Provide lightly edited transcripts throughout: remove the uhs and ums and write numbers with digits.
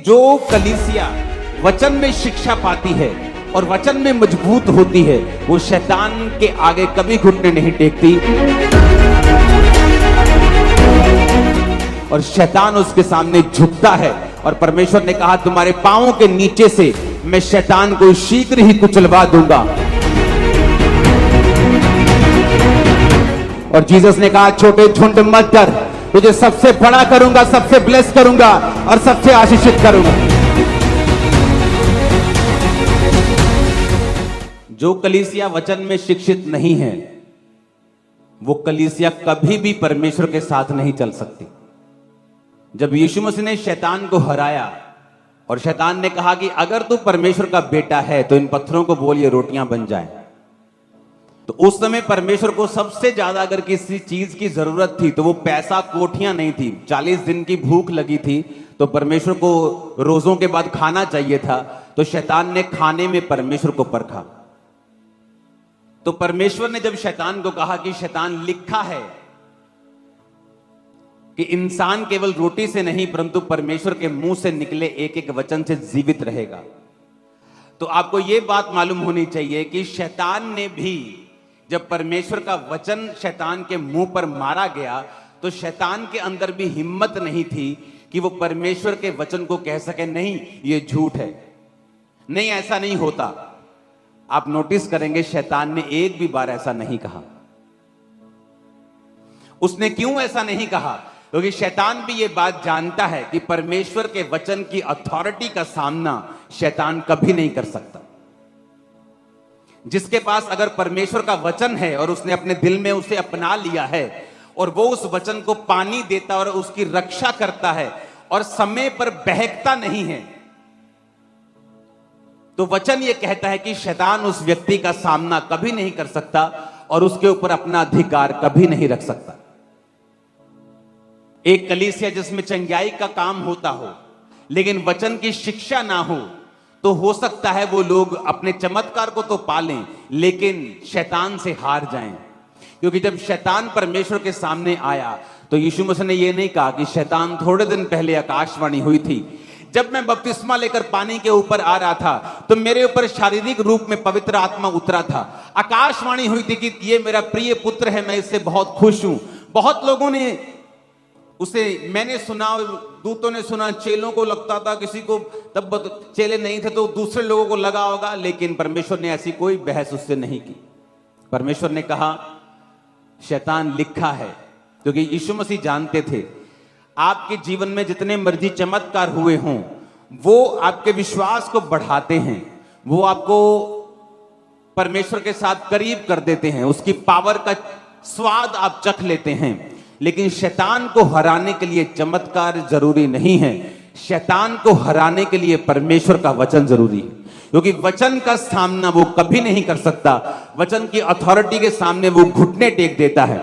जो कलीसिया वचन में शिक्षा पाती है और वचन में मजबूत होती है, वो शैतान के आगे कभी घुटने नहीं टेकती और शैतान उसके सामने झुकता है। और परमेश्वर ने कहा, तुम्हारे पांवों के नीचे से मैं शैतान को शीघ्र ही कुचलवा दूंगा। और जीसस ने कहा, छोटे झुंड मत डर, तुझे सबसे बड़ा करूंगा, सबसे ब्लेस करूंगा और सबसे आशीषित करूंगा। जो कलीसिया वचन में शिक्षित नहीं है, वो कलीसिया कभी भी परमेश्वर के साथ नहीं चल सकती। जब यीशु मसीह ने शैतान को हराया और शैतान ने कहा कि अगर तू परमेश्वर का बेटा है तो इन पत्थरों को बोल ये रोटियां बन जाएं, तो उस समय परमेश्वर को सबसे ज्यादा अगर किसी चीज की जरूरत थी तो वो पैसा, कोठियां नहीं थी। 40 दिन की भूख लगी थी तो परमेश्वर को रोजों के बाद खाना चाहिए था, तो शैतान ने खाने में परमेश्वर को परखा। तो परमेश्वर ने जब शैतान को कहा कि शैतान, लिखा है कि इंसान केवल रोटी से नहीं परंतु परमेश्वर के मुंह से निकले एक एक वचन से जीवित रहेगा, तो आपको यह बात मालूम होनी चाहिए कि शैतान ने भी, जब परमेश्वर का वचन शैतान के मुंह पर मारा गया तो शैतान के अंदर भी हिम्मत नहीं थी कि वो परमेश्वर के वचन को कह सके, नहीं ये झूठ है, नहीं ऐसा नहीं होता। आप नोटिस करेंगे शैतान ने एक भी बार ऐसा नहीं कहा। उसने क्यों ऐसा नहीं कहा? क्योंकि शैतान भी ये बात जानता है कि परमेश्वर के वचन की अथॉरिटी का सामना शैतान कभी नहीं कर सकता। जिसके पास अगर परमेश्वर का वचन है और उसने अपने दिल में उसे अपना लिया है और वो उस वचन को पानी देता और उसकी रक्षा करता है और समय पर बहकता नहीं है, तो वचन ये कहता है कि शैतान उस व्यक्ति का सामना कभी नहीं कर सकता और उसके ऊपर अपना अधिकार कभी नहीं रख सकता। एक कलीसिया जिसमें चंगाई का काम होता हो लेकिन वचन की शिक्षा ना हो सकता है वो लोग अपने चमत्कार को तो पालें लेकिन शैतान से हार जाएं। क्योंकि जब शैतान परमेश्वर के सामने आया तो यीशु मसीह ने यह नहीं कहा कि शैतान, थोड़े दिन पहले आकाशवाणी हुई थी, जब मैं बपतिस्मा लेकर पानी के ऊपर आ रहा था तो मेरे ऊपर शारीरिक रूप में पवित्र आत्मा उतरा था। आकाशवाणी हुई थी कि ये मेरा प्रिय पुत्र है, मैं इससे बहुत खुश हूं। बहुत लोगों ने उसे, मैंने सुना, दूतों ने सुना, चेलों को लगता था, किसी को तब चेले नहीं थे तो दूसरे लोगों को लगा होगा, लेकिन परमेश्वर ने ऐसी कोई बहस उससे नहीं की। परमेश्वर ने कहा, शैतान, लिखा है। क्योंकि यीशु मसीह जानते थे आपके जीवन में जितने मर्जी चमत्कार हुए हों वो आपके विश्वास को बढ़ाते हैं, वो आपको परमेश्वर के साथ करीब कर देते हैं, उसकी पावर का स्वाद आप चख लेते हैं। लेकिन शैतान को हराने के लिए चमत्कार जरूरी नहीं है, शैतान को हराने के लिए परमेश्वर का वचन जरूरी है। क्योंकि वचन का सामना वो कभी नहीं कर सकता, वचन की अथॉरिटी के सामने वो घुटने टेक देता है।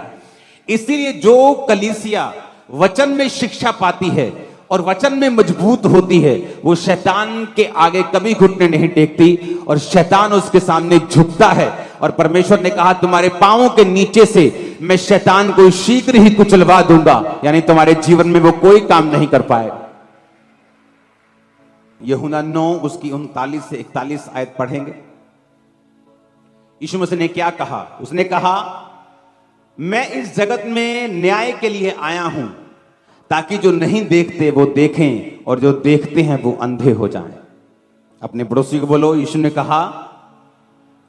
इसीलिए जो कलीसिया वचन में शिक्षा पाती है और वचन में मजबूत होती है, वो शैतान के आगे कभी घुटने नहीं टेकती और शैतान उसके सामने झुकता है। और परमेश्वर ने कहा, तुम्हारे पांवों के नीचे से मैं शैतान को शीघ्र ही कुचलवा दूंगा, यानी तुम्हारे जीवन में वो कोई काम नहीं कर पाएगा। यूहन्ना 9 उसकी 39 से 41 आयत पढ़ेंगे। यीशु मसीह ने क्या कहा? उसने कहा, मैं इस जगत में न्याय के लिए आया हूं ताकि जो नहीं देखते वो देखें और जो देखते हैं वो अंधे हो जाएं। अपने पड़ोसी को बोलो, यीशु ने कहा,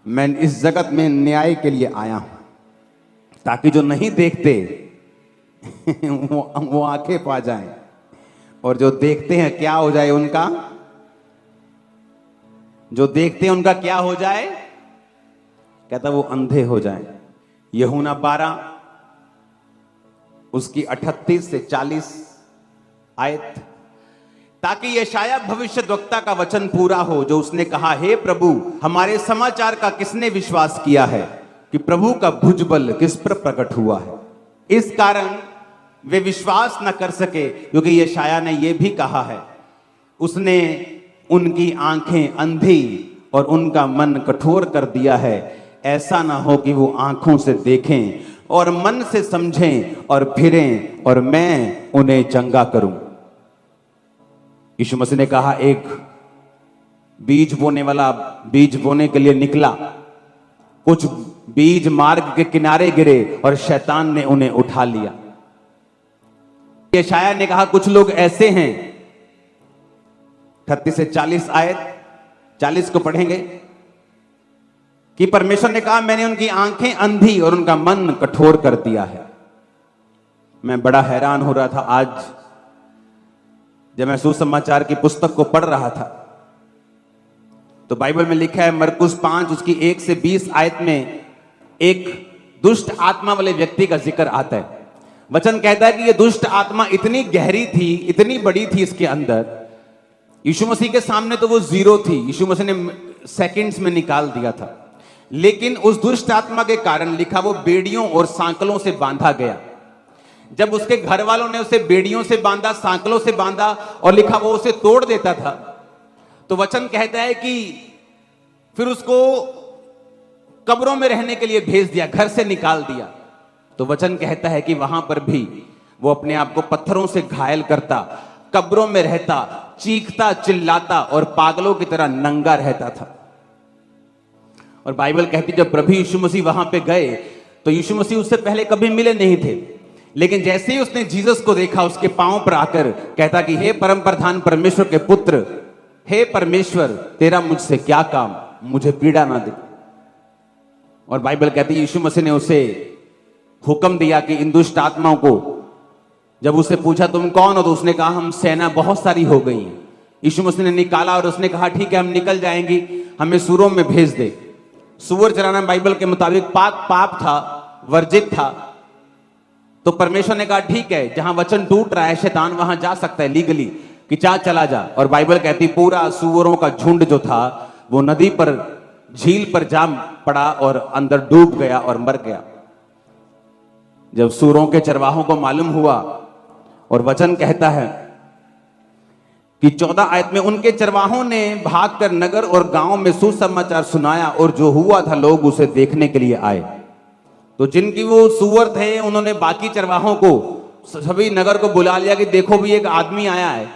मैं इस जगत में न्याय के लिए आया हूं ताकि जो नहीं देखते वो आंखें पा जाएं और जो देखते हैं क्या हो जाए उनका, जो देखते हैं उनका क्या हो जाए? कहता वो अंधे हो जाएं। यूहन्ना 12 उसकी 38 से 40 आयत, ताकि यशाया भविष्यद्वक्ता का वचन पूरा हो जो उसने कहा, हे प्रभु, हमारे समाचार का किसने विश्वास किया है कि प्रभु का भुजबल किस पर प्रकट हुआ है। इस कारण वे विश्वास न कर सके, क्योंकि यशाया ने यह भी कहा है, उसने उनकी आंखें अंधी और उनका मन कठोर कर दिया है, ऐसा ना हो कि वो आंखों से देखें और मन से समझें और फिरें और मैं उन्हें चंगा करूं। यीशु मसीह ने कहा, एक बीज बोने वाला बीज बोने के लिए निकला, कुछ बीज मार्ग के किनारे गिरे और शैतान ने उन्हें उठा लिया। यशाया ने कहा, कुछ लोग ऐसे हैं, 38 से 40 आयत, 40 को पढ़ेंगे, कि परमेश्वर ने कहा, मैंने उनकी आंखें अंधी और उनका मन कठोर कर दिया है। मैं बड़ा हैरान हो रहा था आज जब मैं सुसमाचार की पुस्तक को पढ़ रहा था, तो बाइबल में लिखा है मरकुस 5 उसकी 1 से 20 आयत में एक दुष्ट आत्मा वाले व्यक्ति का जिक्र आता है। वचन कहता है कि यह दुष्ट आत्मा इतनी गहरी थी, इतनी बड़ी थी इसके अंदर, यीशु मसीह के सामने तो वो जीरो थी, यीशु मसीह ने सेकंड्स में निकाल दिया था, लेकिन उस दुष्ट आत्मा के कारण लिखा वो बेड़ियों और सांकलों से बांधा गया। जब उसके घर वालों ने उसे बेड़ियों से बांधा, सांकलों से बांधा और लिखा वो उसे तोड़ देता था, तो वचन कहता है कि फिर उसको कब्रों में रहने के लिए भेज दिया, घर से निकाल दिया। तो वचन कहता है कि वहां पर भी वो अपने आप को पत्थरों से घायल करता, कब्रों में रहता, चीखता चिल्लाता और पागलों की तरह नंगा रहता था। और बाइबल कहती जब प्रभु यीशु मसीह वहां पे गए तो यीशु मसीह उससे पहले कभी मिले नहीं थे, लेकिन जैसे ही उसने जीसस को देखा उसके पांव पर आकर कहता कि हे परम प्रधान परमेश्वर के पुत्र, हे परमेश्वर तेरा मुझसे क्या काम, मुझे पीड़ा ना दे। और बाइबल कहती है यीशु मसीह ने उसे हुक्म दिया कि इन दुष्ट आत्माओं को, जब उससे पूछा तुम कौन हो, तो उसने कहा हम सेना बहुत सारी हो गई है। यीशु मसीह ने निकाला और उसने कहा ठीक है हम निकल जाएंगी, हमें सूरों में भेज दे। सूअर चराना बाइबल के मुताबिक पाप था, वर्जित था। तो परमेश्वर ने कहा ठीक है, जहां वचन टूट रहा है शैतान वहां जा सकता है लीगली, कि चला जा। और बाइबल कहती पूरा सूअरों का झुंड जो था वो नदी पर, झील पर जा पड़ा और अंदर डूब गया और मर गया। जब सूअरों के चरवाहों को मालूम हुआ, और वचन कहता है कि 14 आयत में उनके चरवाहों ने भागकर नगर और गांव में सुसमाचार सुनाया, और जो हुआ था लोग उसे देखने के लिए आए। तो जिनकी वो सूअर थे उन्होंने बाकी चरवाहों को, सभी नगर को बुला लिया कि देखो भी एक आदमी आया है,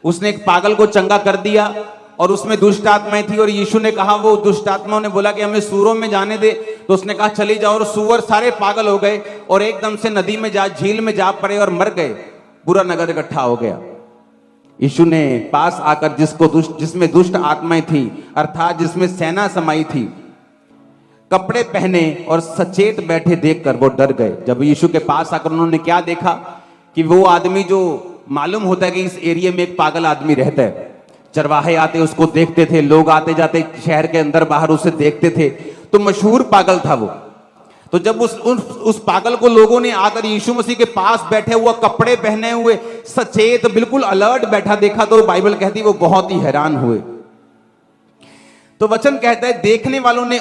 उसने एक पागल को चंगा कर दिया और उसमें दुष्ट आत्माएं थी। और यीशु ने कहा, वो दुष्ट आत्माओं ने बोला कि हमें सूरों में जाने दे, तो उसने कहा चली जाओ। और सूअर सारे पागल हो गए और एकदम से नदी में जा, झील में जा पड़े और मर गए, पूरा नगर इकट्ठा हो गया। यीशु ने पास आकर जिसमें दुष्ट आत्माएं थी, अर्थात जिसमें सेना समाई थी, कपड़े पहने और सचेत बैठे देखकर वो डर गए। जब यीशु के पास आकर उन्होंने क्या देखा कि वो आदमी जो मालूम होता है कि इस एरिया में एक पागल आदमी रहता है, चरवाहे आते उसको देखते थे, लोग आते जाते शहर के अंदर बाहर उसे देखते थे, तो मशहूर पागल था वो। तो जब उस पागल को लोगों ने आकर यीशु मसीह के पास बैठे हुआ, कपड़े पहने हुए, सचेत बिल्कुल अलर्ट बैठा देखा, तो बाइबल कहती वो बहुत ही हैरान हुए। तो वचन कहता है देखने वालों ने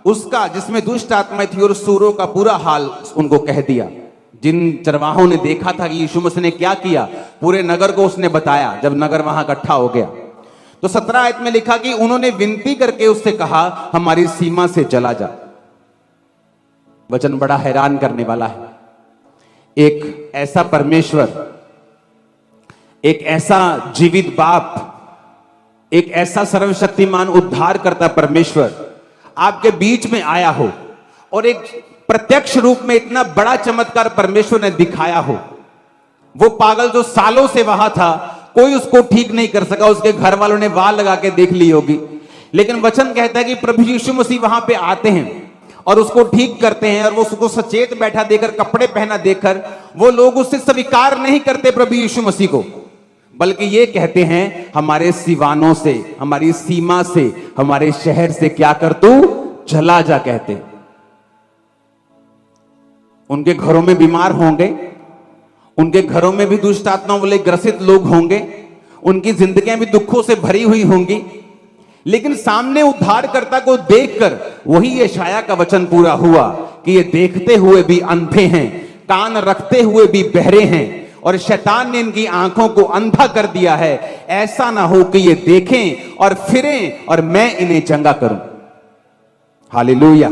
उसका जिसमें दुष्ट आत्माएं थी और सूरों का पूरा हाल उनको कह दिया। जिन चरवाहों ने देखा था कि यीशु मसीह ने क्या किया, पूरे नगर को उसने बताया जब नगर वहां इकट्ठा हो गया। तो 17 आयत में लिखा कि उन्होंने विनती करके उससे कहा हमारी सीमा से चला जा। वचन बड़ा हैरान करने वाला है। एक ऐसा परमेश्वर, एक ऐसा जीवित बाप, एक ऐसा सर्वशक्तिमान उद्धार करता परमेश्वर आपके बीच में आया हो और एक प्रत्यक्ष रूप में इतना बड़ा चमत्कार परमेश्वर ने दिखाया हो। वो पागल जो सालों से वहां था, कोई उसको ठीक नहीं कर सका, उसके घर वालों ने वाल लगा के देख ली होगी, लेकिन वचन कहता है कि प्रभु यीशु मसीह वहां पे आते हैं और उसको ठीक करते हैं। और वो उसको सचेत बैठा देकर, कपड़े पहना देकर, वो लोग उससे स्वीकार नहीं करते प्रभु यीशु मसीह को, बल्कि ये कहते हैं हमारे सिवानों से, हमारी सीमा से, हमारे शहर से क्या कर तू चला जा कहते। उनके घरों में बीमार होंगे, उनके घरों में भी दुष्ट आत्माओं वाले ग्रसित लोग होंगे, उनकी जिंदगियां भी दुखों से भरी हुई होंगी, लेकिन सामने उद्धारकर्ता को देखकर वही यशाया का वचन पूरा हुआ कि ये देखते हुए भी अंधे हैं, कान रखते हुए भी बहरे हैं, और शैतान ने इनकी आंखों को अंधा कर दिया है, ऐसा ना हो कि ये देखें और फिरें और मैं इन्हें चंगा करूं। हालेलुया।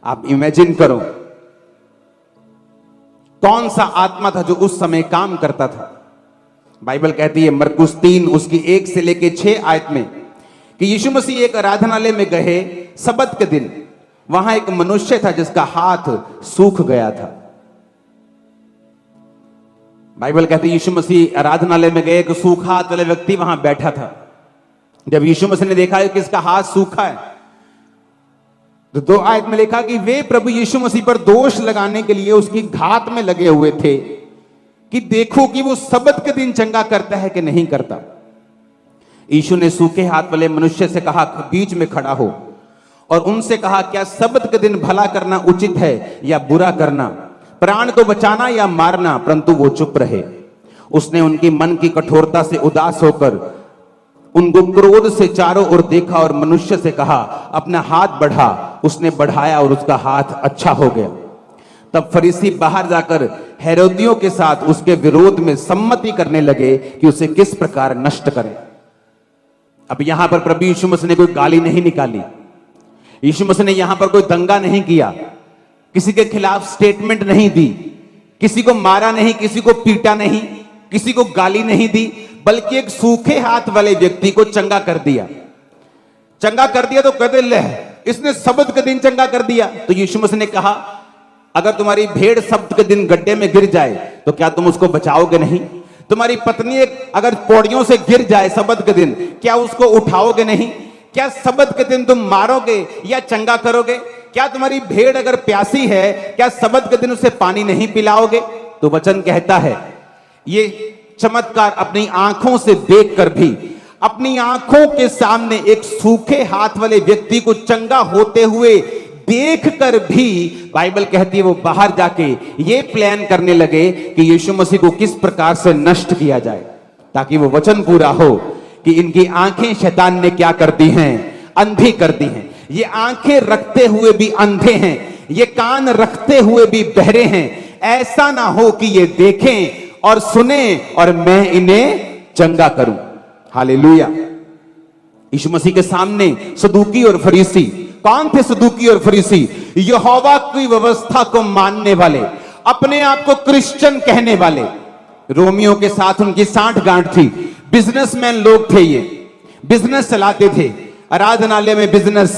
आप इमेजिन करो कौन सा आत्मा था जो उस समय काम करता था। बाइबल कहती है मरकुस 3 उसकी 1 से लेके 6 आयत में कि यीशु मसीह एक आराधनालय में गए सबत के दिन। वहां एक मनुष्य था जिसका हाथ सूख गया था। बाइबल कहती है यीशु मसीह आराधनालय में गए, एक सूखा हाथ वाला व्यक्ति वहां बैठा था। जब यीशु मसीह ने देखा कि इसका हाथ सूखा है, तो 2 आयत में लिखा कि वे प्रभु यीशु मसीह पर दोष लगाने के लिए उसकी घात में लगे हुए थे कि देखो कि वो सबत के दिन चंगा करता है कि नहीं करता। यीशु ने सूखे हाथ वाले मनुष्य से कहा, बीच में खड़ा हो, और उनसे कहा, क्या सबत के दिन भला करना उचित है या बुरा करना, प्राण को बचाना या मारना? परंतु वो चुप रहे। उसने उनकी मन की कठोरता से उदास होकर उनको क्रोध से चारों ओर देखा और मनुष्य से कहा, अपना हाथ बढ़ा। उसने बढ़ाया और उसका हाथ अच्छा हो गया। तब फरीसी बाहर जाकर हेरोदियों के साथ उसके विरोध में सम्मति करने लगे कि उसे किस प्रकार नष्ट करें। अब यहां पर प्रभु यीशु मसीह ने कोई गाली नहीं निकाली, यीशु मसीह ने यहां पर कोई दंगा नहीं किया, किसी के खिलाफ स्टेटमेंट नहीं दी, किसी को मारा नहीं, किसी को पीटा नहीं, किसी को गाली नहीं दी, बल्कि एक सूखे हाथ वाले व्यक्ति को चंगा कर दिया। चंगा कर दिया तो कहते ले इसने सबत के दिन चंगा कर दिया। तो यीशु मसीह ने कहा, अगर तुम्हारी भेड़ सबत के दिन गड्ढे में गिर जाए तो क्या तुम उसको बचाओगे नहीं? तुम्हारी पत्नी अगर पौड़ियों से गिर जाए सबत के दिन, क्या उसको उठाओगे नहीं? क्या सबत के दिन तुम मारोगे या चंगा करोगे? क्या तुम्हारी भेड़ अगर प्यासी है, क्या सबत के दिन उसे पानी नहीं पिलाओगे? तो वचन कहता है ये चमत्कार अपनी आंखों से देखकर भी, अपनी आंखों के सामने एक सूखे हाथ वाले व्यक्ति को चंगा होते हुए देखकर भी बाइबल कहती है वो बाहर जाके ये प्लान करने लगे कि यीशु मसीह को किस प्रकार से नष्ट किया जाए, ताकि वो वचन पूरा हो कि इनकी आंखें शैतान ने क्या कर दी हैं? अंधी कर दी हैं। ये आंखें रखते हुए भी अंधे हैं, ये कान रखते हुए भी बहरे हैं। ऐसा ना हो कि ये देखें और सुने और मैं इन्हें चंगा करूं। हालेलुया। यीशु मसीह के सामने सदूकी और फरीसी, कौन थे सदूकी और फरीसी? यहोवा की व्यवस्था को मानने वाले, अपने आप को क्रिश्चियन कहने वाले। रोमियों के साथ उनकी साठ गांठ थी। बिजनेसमैन लोग थे, ये बिजनेस चलाते थे, आराधनालय में बिजनेस,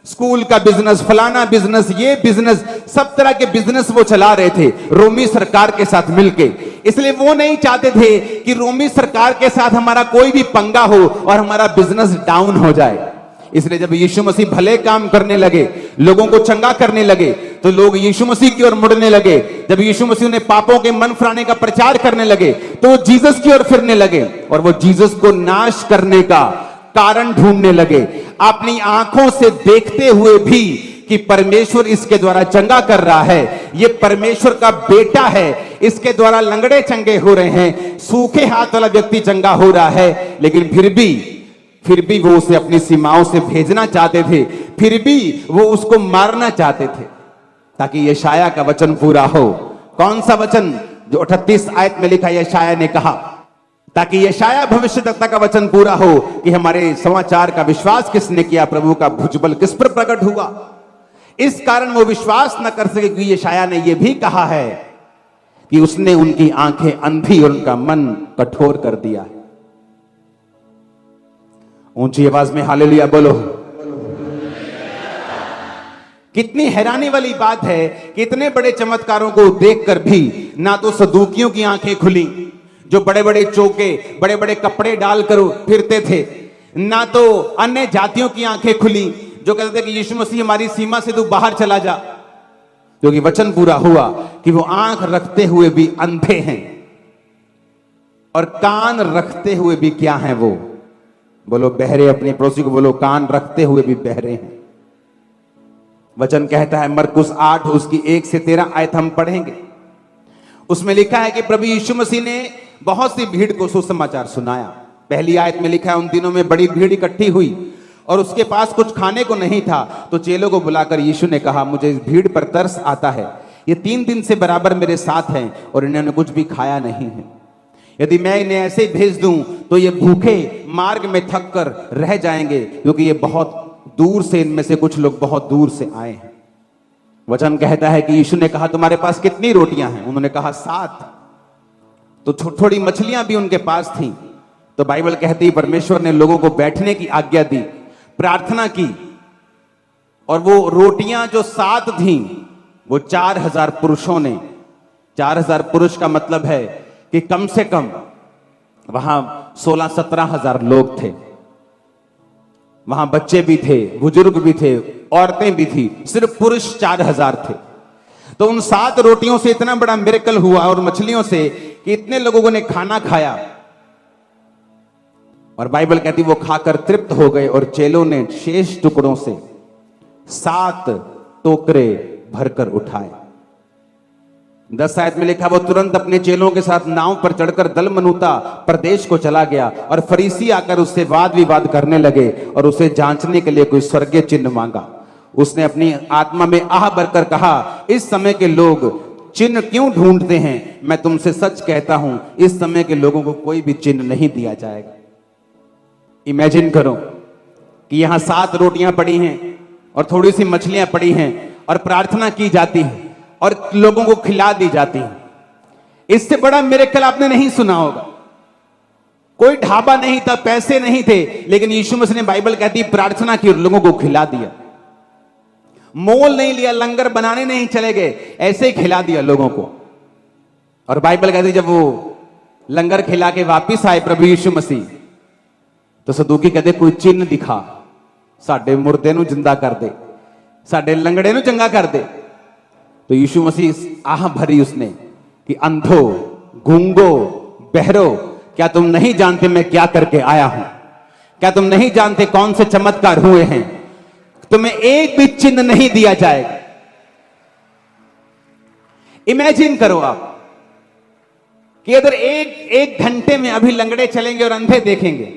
स्कूल का बिजनेस, फलाना बिजनेस, ये बिजनेस, सब तरह के बिजनेस वो चला रहे थे रोमी सरकार के साथ मिलके। इसलिए वो नहीं चाहते थे कि रोमी सरकार के साथ हमारा कोई भी पंगा हो और हमारा बिजनेस डाउन हो जाए। इसलिए जब यीशु मसीह भले काम करने लगे, लोगों को चंगा करने लगे, तो लोग यीशु मसीह की ओर मुड़ने लगे। जब यीशु मसीह ने पापों के मन फिराने का प्रचार करने लगे, तो वो जीसस की ओर फिरने लगे और वो जीसस को नाश करने का कारण ढूंढने लगे, अपनी आंखों से देखते हुए भी कि परमेश्वर इसके द्वारा चंगा कर रहा है, ये परमेश्वर का बेटा है, इसके द्वारा लंगड़े चंगे हो रहे हैं, सूखे हाथ वाला व्यक्ति चंगा हो रहा है। लेकिन फिर भी वो उसे अपनी सीमाओं से भेजना चाहते थे, फिर भी वो उसको मारना चाहते थे, ताकि यशाया का वचन पूरा हो। कौन सा वचन? जो 38 आयत में लिखा, यशाया ने कहा, ताकि यशाया भविष्यद्वक्ता का वचन पूरा हो कि हमारे समाचार का विश्वास किसने किया, प्रभु का भुजबल किस पर प्रकट हुआ। इस कारण वो विश्वास न कर सके, कि यशाया ने यह भी कहा है कि उसने उनकी आंखें अंधी और उनका मन कठोर कर दिया है। ऊंची आवाज में हालेलुया बोलो। कितनी हैरानी वाली बात है कि इतने बड़े चमत्कारों को देखकर भी ना तो सदूकियों की आंखें खुली, जो बड़े बड़े चौके, बड़े बड़े कपड़े डालकर फिरते थे, ना तो अन्य जातियों की आंखें खुली जो कहते थे कि यीशु मसीह हमारी सीमा से तू बाहर चला जा, क्योंकि वचन पूरा हुआ कि वो आंख रखते हुए भी अंधे हैं और कान रखते हुए भी क्या हैं? वो बोलो बहरे। अपने पड़ोसी को बोलो, कान रखते हुए भी बहरे हैं। वचन कहता है मरकुस 8 उसकी 1 से 13 आयत हम पढ़ेंगे। उसमें लिखा है कि प्रभु यीशु मसीह ने बहुत सी भीड़ को सुसमाचार सुनाया। पहली आयत में लिखा है, उन दिनों में बड़ी भीड़ इकट्ठी हुई और उसके पास कुछ खाने को नहीं था, तो चेलों को बुलाकर यीशु ने कहा, मुझे इस भीड़ पर तरस आता है, ये 3 दिन से बराबर मेरे साथ हैं और इन्होंने कुछ भी खाया नहीं है। यदि मैं इन्हें ऐसे ही भेज दूं तो ये भूखे मार्ग में थक कर रह जाएंगे, क्योंकि ये बहुत दूर से, इनमें से कुछ लोग बहुत दूर से आए हैं। वचन कहता है कि यीशु ने कहा, तुम्हारे पास कितनी रोटियां हैं? उन्होंने कहा 7। तो थोड़ी मछलियां भी उनके पास थी। तो बाइबल कहती है परमेश्वर ने लोगों को बैठने की आज्ञा दी, प्रार्थना की, और वो रोटियां जो 7 थी वो 4000 पुरुषों ने, 4000 पुरुष का मतलब है कि कम से कम वहां 16-17 हजार लोग थे। वहां बच्चे भी थे, बुजुर्ग भी थे, औरतें भी थी, सिर्फ पुरुष 4000 थे। तो उन 7 रोटियों से इतना बड़ा मिरेकल हुआ और मछलियों से कि इतने लोगों ने खाना खाया, और बाइबल कहती वो खाकर तृप्त हो गए, और चेलों ने शेष टुकड़ों से 7 टोकरे भरकर उठाए। 10 आयत में लिखा वो तुरंत अपने चेलों के साथ नाव पर चढ़कर दलमनूता प्रदेश को चला गया, और फरीसी आकर उससे वाद विवाद करने लगे और उसे जांचने के लिए कोई स्वर्गीय चिन्ह मांगा। उसने अपनी आत्मा में आह भरकर कहा, इस समय के लोग चिन्ह क्यों ढूंढते हैं? मैं तुमसे सच कहता हूं, इस समय के लोगों को कोई भी चिन्ह नहीं दिया जाएगा। इमेजिन करो कि यहां 7 रोटियां पड़ी हैं और थोड़ी सी मछलियां पड़ी हैं, और प्रार्थना की जाती है और लोगों को खिला दी जाती है। इससे बड़ा मिरेकल आपने नहीं सुना होगा। कोई ढाबा नहीं था, पैसे नहीं थे, लेकिन यीशु मसीह ने, बाइबल कहती प्रार्थना की और लोगों को खिला दिया। मोल नहीं लिया, लंगर बनाने नहीं चले गए, ऐसे ही खिला दिया लोगों को। और बाइबल कहती जब वो लंगर खिला के वापिस आए प्रभु यीशु मसीह, तो सदूकी कहते कोई चिन्ह दिखा, साडे मुर्दे नूं जिंदा कर दे, साडे लंगड़े नूं चंगा कर दे। तो यीशु मसीह आह भरी उसने कि अंधो, गूंगो, बहरो, क्या तुम नहीं जानते मैं क्या करके आया हूं? क्या तुम नहीं जानते कौन से चमत्कार हुए हैं? तुम्हें एक भी चिन्ह नहीं दिया जाएगा। इमेजिन करो आप कि अगर एक घंटे में अभी लंगड़े चलेंगे और अंधे देखेंगे,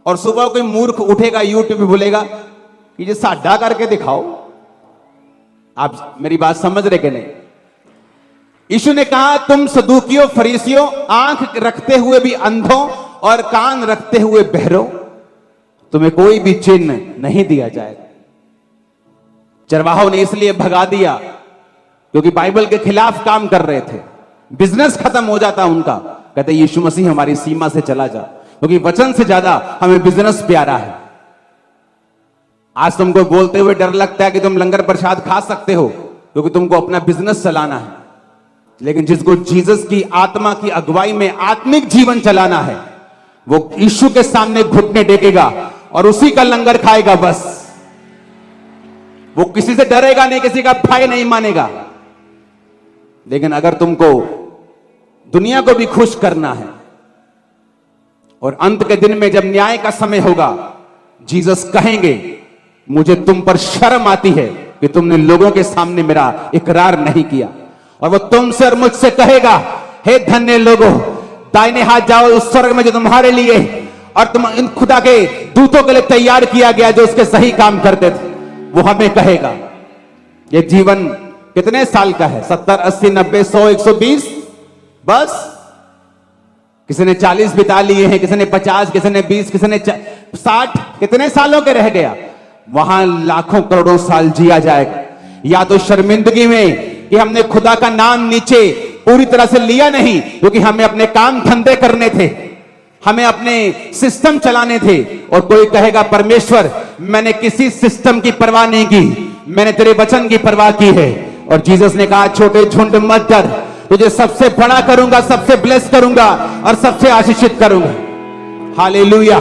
और सुबह कोई मूर्ख उठेगा यूट्यूब पे बोलेगा कि ये साडा करके दिखाओ। आप मेरी बात समझ रहे कि नहीं? यीशु ने कहा तुम सदूकियों, फरीसियों, आंख रखते हुए भी अंधों और कान रखते हुए बहरों, तुम्हें कोई भी चिन्ह नहीं दिया जाएगा। चरवाहों ने इसलिए भगा दिया क्योंकि बाइबल के खिलाफ काम कर रहे थे, बिजनेस खत्म हो जाता उनका। कहते यीशु मसीह हमारी सीमा से चला जा, क्योंकि वचन से ज्यादा हमें बिजनेस प्यारा है। आज तुमको बोलते हुए डर लगता है कि तुम लंगर प्रसाद खा सकते हो क्योंकि तुमको अपना बिजनेस चलाना है, लेकिन जिसको जीसस की आत्मा की अगुवाई में आत्मिक जीवन चलाना है, वो यीशु के सामने घुटने टेकेगा और उसी का लंगर खाएगा। बस वो किसी से डरेगा नहीं, किसी का भय नहीं मानेगा। लेकिन अगर तुमको दुनिया को भी खुश करना है और अंत के दिन में जब न्याय का समय होगा, जीसस कहेंगे मुझे तुम पर शर्म आती है कि तुमने लोगों के सामने मेरा इकरार नहीं किया। और वो तुमसे और मुझसे कहेगा, हे धन्य लोगों, दाहिने हाथ जाओ उस स्वर्ग में जो तुम्हारे लिए और तुम इन खुदा के दूतों के लिए तैयार किया गया, जो उसके सही काम करते थे। वो हमें कहेगा। ये जीवन कितने साल का है? 70, 80, 90, 100, 120? बस किसी ने 40 बिता लिए हैं, किसी ने 50, किसी ने 20, किसी ने 60। कितने सालों के रह गया? वहां लाखों करोड़ों साल जिया जाएगा। या तो शर्मिंदगी में कि हमने खुदा का नाम नीचे पूरी तरह से लिया नहीं, क्योंकि हमें अपने काम धंधे करने थे, हमें अपने सिस्टम चलाने थे। और कोई कहेगा परमेश्वर मैंने किसी सिस्टम की परवाह नहीं की, मैंने तेरे वचन की परवाह की है। और जीसस ने कहा छोटे झुंड मत डर, तुझे सबसे बड़ा करूंगा, सबसे ब्लेस करूंगा और सबसे आशीषित करूंगा। हालेलुया।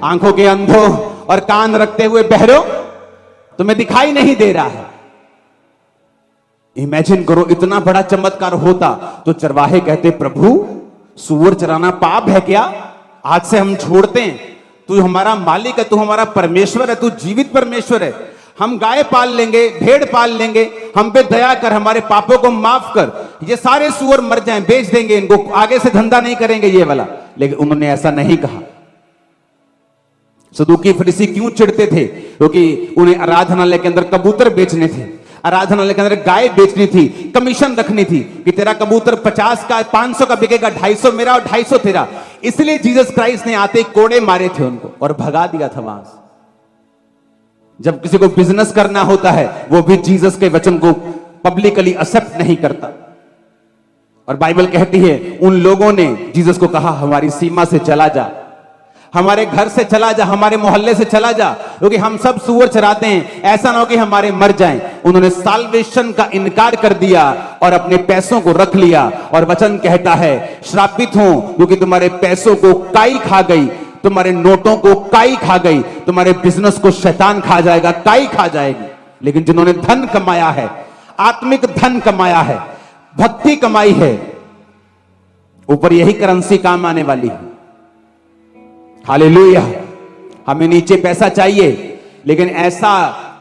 आंखों के अंधों और कान रखते हुए बहरो, तुम्हें दिखाई नहीं दे रहा है। इमेजिन करो इतना बड़ा चमत्कार होता तो चरवाहे कहते प्रभु सूअर चराना पाप है क्या? आज से हम छोड़ते हैं, तू हमारा मालिक है, तू हमारा परमेश्वर है, तू जीवित परमेश्वर है। हम गाय पाल लेंगे, भेड़ पाल लेंगे, हम पे दया कर, हमारे पापों को माफ कर, ये सारे सूअर मर जाएं, बेच देंगे इनको, आगे से धंधा नहीं करेंगे ये वाला। लेकिन उन्होंने ऐसा नहीं कहा। सदूकी फरीसी क्यों चिढ़ते थे? क्योंकि उन्हें आराधनालय के अंदर कबूतर बेचने थे, आराधनालय के अंदर गाय बेचनी थी, कमीशन रखनी थी कि तेरा कबूतर 50 का 500 का बिकेगा, 250 मेरा और 250 तेरा। इसलिए जीसस क्राइस्ट ने आते कोड़े मारे थे उनको और भगा दिया था वहां से। जब किसी को बिजनेस करना होता है, वो भी जीसस के वचन को पब्लिकली एक्सेप्ट नहीं करता। और बाइबल कहती है उन लोगों ने जीसस को कहा हमारी सीमा से चला जा, हमारे घर से चला जा, हमारे मोहल्ले से चला जा, क्योंकि हम सब सूअर चराते हैं, ऐसा ना हो कि हमारे मर जाएं। उन्होंने साल्वेशन का इनकार कर दिया और अपने पैसों को रख लिया। और वचन कहता है श्रापित हो क्योंकि तुम्हारे पैसों को काई खा गई, तुम्हारे नोटों को काई खा गई, तुम्हारे बिजनेस को शैतान खा जाएगा, काई खा जाएगी। लेकिन जिन्होंने धन कमाया है, आत्मिक धन कमाया है, भक्ति कमाई है, ऊपर यही करेंसी काम आने वाली है। हालेलुया। हमें नीचे पैसा चाहिए, लेकिन ऐसा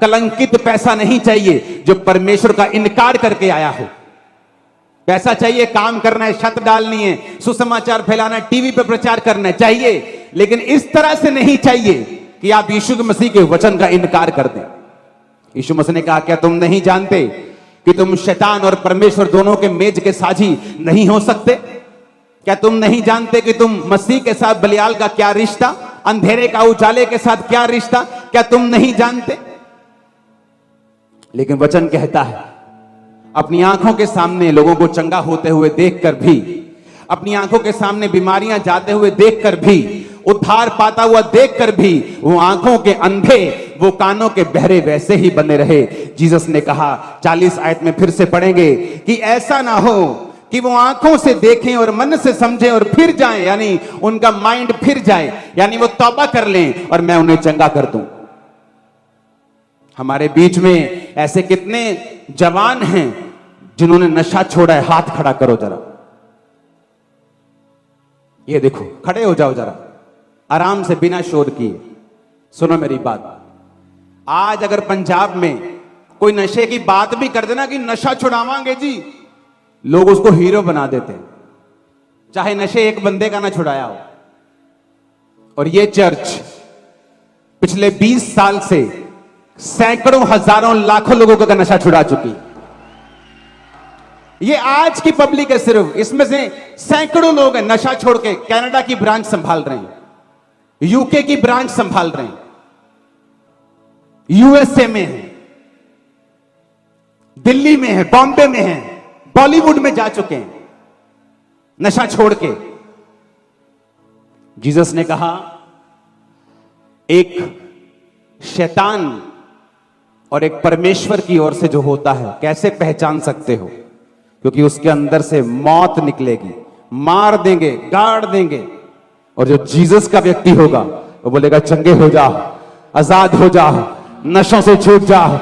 कलंकित पैसा नहीं चाहिए जो परमेश्वर का इनकार करके आया हो। पैसा चाहिए, काम करना है, छत डालनी है, सुसमाचार फैलाना है, टीवी पे प्रचार करना है, चाहिए, लेकिन इस तरह से नहीं चाहिए कि आप यीशु मसीह के वचन का इनकार कर दें। यीशु मसीह ने कहा क्या तुम नहीं जानते कि तुम शैतान और परमेश्वर दोनों के मेज के साझी नहीं हो सकते? क्या तुम नहीं जानते कि तुम मसीह के साथ बलियाल का क्या रिश्ता, अंधेरे का उजाले के साथ क्या रिश्ता, क्या तुम नहीं जानते? लेकिन वचन कहता है अपनी आंखों के सामने लोगों को चंगा होते हुए देखकर भी, अपनी आंखों के सामने बीमारियां जाते हुए देखकर भी, उद्धार पाता हुआ देखकर भी वो आंखों के अंधे, वो कानों के बहरे वैसे ही बने रहे। जीसस ने कहा 40 आयत में फिर से पढ़ेंगे कि ऐसा ना हो कि वो आंखों से देखें और मन से समझें और फिर जाएं, यानी उनका माइंड फिर जाए, यानी वो तौबा कर लें और मैं उन्हें चंगा कर दूं। हमारे बीच में ऐसे कितने जवान हैं जिन्होंने नशा छोड़ा है? हाथ खड़ा करो जरा। ये देखो, खड़े हो जाओ जरा, आराम से, बिना शोर किए। सुनो मेरी बात, आज अगर पंजाब में कोई नशे की बात भी कर देना कि नशा छुड़ावांगे जी, लोग उसको हीरो बना देते हैं, चाहे नशे एक बंदे का ना छुड़ाया हो। और ये चर्च पिछले 20 साल से सैकड़ों, हजारों, लाखों लोगों का नशा छुड़ा चुकी। ये आज की पब्लिक है सिर्फ, इसमें से सैकड़ों लोग हैं नशा छोड़ के कनाडा की ब्रांच संभाल रहे हैं, यूके की ब्रांच संभाल रहे हैं, यूएसए में है, दिल्ली में है, बॉम्बे में है, बॉलीवुड में जा चुके हैं नशा छोड़ के। जीसस ने कहा एक शैतान और एक परमेश्वर की ओर से जो होता है कैसे पहचान सकते हो? क्योंकि उसके अंदर से मौत निकलेगी, मार देंगे, गाड़ देंगे। और जो जीसस का व्यक्ति होगा वो बोलेगा चंगे हो जाओ, आजाद हो जाओ, नशों से छूट जाओ।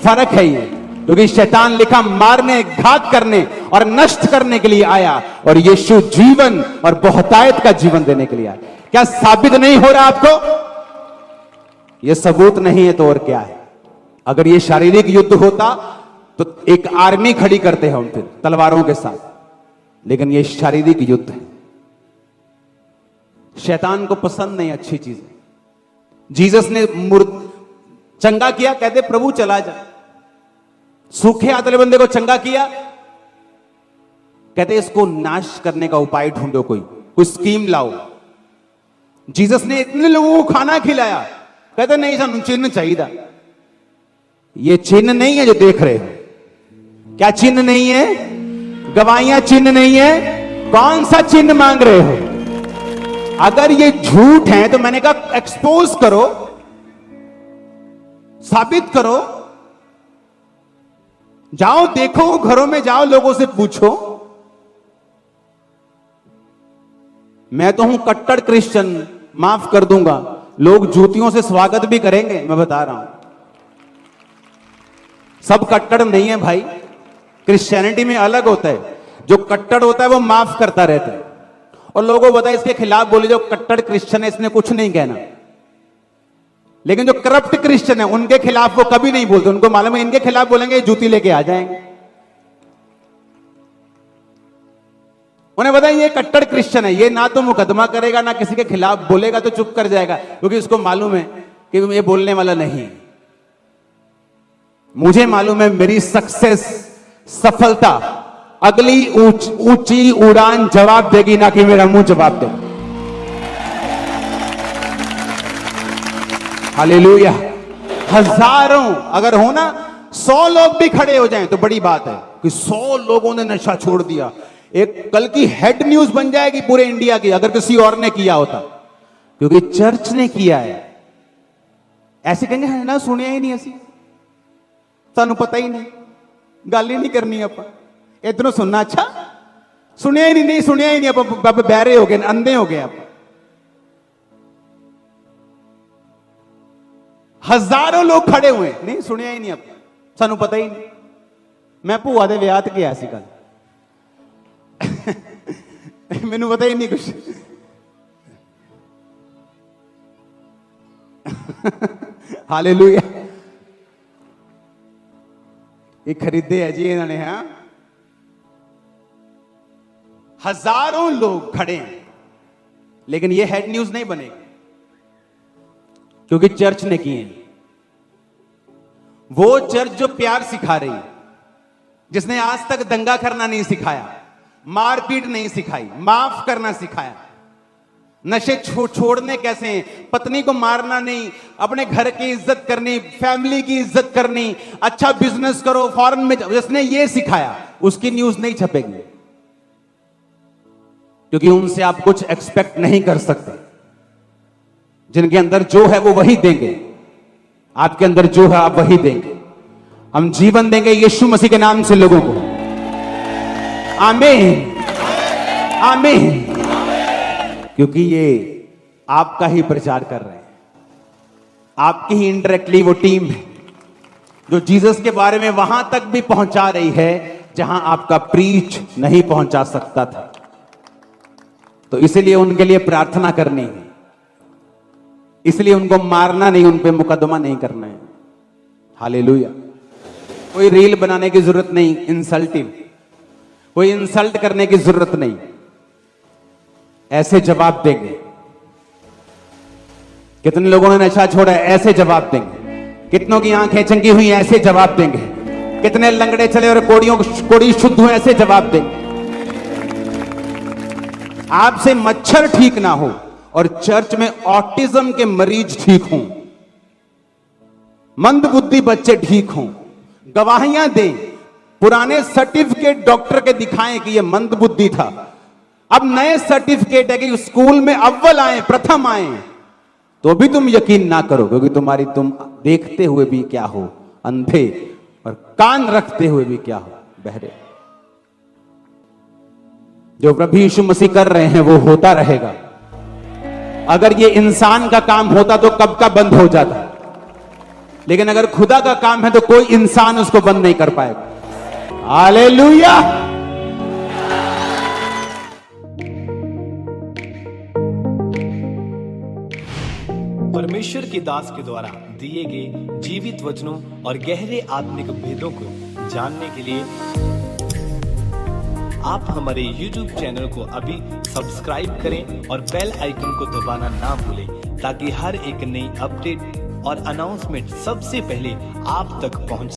फर्क है ये, क्योंकि शैतान लिखा मारने, घात करने और नष्ट करने के लिए आया, और यीशु जीवन और बहुतायत का जीवन देने के लिए आया। क्या साबित नहीं हो रहा आपको? यह सबूत नहीं है तो और क्या है? अगर यह शारीरिक युद्ध होता तो एक आर्मी खड़ी करते हैं हम फिर तलवारों के साथ, लेकिन यह शारीरिक युद्ध है। शैतान को पसंद नहीं अच्छी चीजें। जीसस ने चंगा किया, कहते प्रभु चला जा। सूखे हाथ वाले बंदे को चंगा किया, कहते इसको नाश करने का उपाय ढूंढो, कोई स्कीम लाओ। जीसस ने इतने लोगों को खाना खिलाया, कहते नहीं सानू चिन्ह चाहिए। ये चिन्ह नहीं है जो देख रहे हो। क्या चिन्ह नहीं है? गवाहियां चिन्ह नहीं है? कौन सा चिन्ह मांग रहे हो? अगर ये झूठ है तो मैंने कहा एक्सपोज करो, साबित करो। जाओ देखो, घरों में जाओ, लोगों से पूछो। मैं तो हूं कट्टर क्रिश्चियन, माफ कर दूंगा, लोग जूतियों से स्वागत भी करेंगे, मैं बता रहा हूं। सब कट्टर नहीं है भाई, क्रिश्चियनिटी में अलग होता है। जो कट्टर होता है वो माफ करता रहता है, और लोगों को बताया इसके खिलाफ बोले जो कट्टर क्रिश्चियन है इसने कुछ नहीं कहना। लेकिन जो करप्ट क्रिश्चियन है उनके खिलाफ वो कभी नहीं बोलते, उनको मालूम है इनके खिलाफ बोलेंगे जूती लेके आ जाएंगे। उन्हें बताया ये कट्टर क्रिश्चियन है, ये ना तो मुकदमा करेगा ना किसी के खिलाफ बोलेगा, तो चुप कर जाएगा, क्योंकि उसको मालूम है कि ये बोलने वाला नहीं। मुझे मालूम है मेरी सक्सेस, सफलता अगली ऊंची उड़ान जवाब देगी, ना कि मेरा मुंह जवाब देगा। हालेलुया। हजारों अगर हो ना, 100 लोग भी खड़े हो जाएं तो बड़ी बात है। कि 100 लोगों ने नशा छोड़ दिया, एक कल की हेड न्यूज बन जाएगी पूरे इंडिया की अगर किसी और ने किया होता, क्योंकि चर्च ने किया है। ऐसे कहेंगे है ना, सुनिया ही नहीं, असी सानू पता ही नहीं, गल ही नहीं करनी, आप इधरों सुनना, अच्छा सुनिया ही नहीं, सुनिया ही नहीं, आप बहरे हो गए, अंधे हो गए। आप हजारों लोग खड़े हुए, नहीं सुनिया ही नहीं, आप सानू पता ही नहीं। मैं भूआ दे विआह ते गया सी कल, मैनू पता ही नहीं कुछ। हालेलुया। ये खरीदे है जी इन्होंने, हाँ, हजारों लोग खड़े हैं, लेकिन ये हेड न्यूज नहीं बनेगी क्योंकि चर्च ने किए हैं। वो चर्च जो प्यार सिखा रही है, जिसने आज तक दंगा करना नहीं सिखाया, मारपीट नहीं सिखाई, माफ करना सिखाया, नशे छोड़ने कैसे हैं, पत्नी को मारना नहीं, अपने घर की इज्जत करनी, फैमिली की इज्जत करनी, अच्छा बिजनेस करो, फॉरेन में, जिसने ये सिखाया, उसकी न्यूज नहीं छपेगी, क्योंकि उनसे आप कुछ एक्सपेक्ट नहीं कर सकते। जिनके अंदर जो है वो वही देंगे, आपके अंदर जो है आप वही देंगे। हम जीवन देंगे यीशु मसीह के नाम से लोगों को। आमीन, आमीन। क्योंकि ये आपका ही प्रचार कर रहे हैं, आपकी ही इनडायरेक्टली वो टीम है जो जीसस के बारे में वहां तक भी पहुंचा रही है जहां आपका प्रीच नहीं पहुंचा सकता था। तो इसलिए उनके लिए प्रार्थना करनी है, इसलिए उनको मारना नहीं, उन पे मुकदमा नहीं करना है। हालेलुया। कोई रील बनाने की जरूरत नहीं, इंसल्टिव, कोई इंसल्ट करने की जरूरत नहीं, ऐसे जवाब देंगे। कितने लोगों ने नशा छोड़ा है, ऐसे जवाब देंगे। कितनों की आंखें चंगी हुई, ऐसे जवाब देंगे। कितने लंगड़े चले और कोड़ी शुद्ध हुए, ऐसे जवाब देंगे। आपसे मच्छर ठीक ना हो और चर्च में ऑटिज्म के मरीज ठीक हों, मंदबुद्धि बच्चे ठीक हों, गवाहियां दें, पुराने सर्टिफिकेट डॉक्टर के दिखाएं कि यह मंदबुद्धि था, अब नए सर्टिफिकेट है कि स्कूल में अव्वल आए, प्रथम आए, तो भी तुम यकीन ना करो, क्योंकि तुम देखते हुए भी क्या हो, अंधे, और कान रखते हुए भी क्या हो, बहरे। जो प्रभु यीशु मसीह कर रहे हैं वो होता रहेगा। अगर ये इंसान का काम होता तो कब का बंद हो जाता, लेकिन अगर खुदा का काम है तो कोई इंसान उसको बंद नहीं कर पाएगा। हालेलुया। परमेश्वर के दास के द्वारा दिए गए जीवित वचनों और गहरे आत्मिक भेदों को जानने के लिए आप हमारे YouTube चैनल को अभी सब्सक्राइब करें और बेल आइकन को दबाना ना भूलें, ताकि हर एक नई अपडेट और अनाउंसमेंट सबसे पहले आप तक पहुंच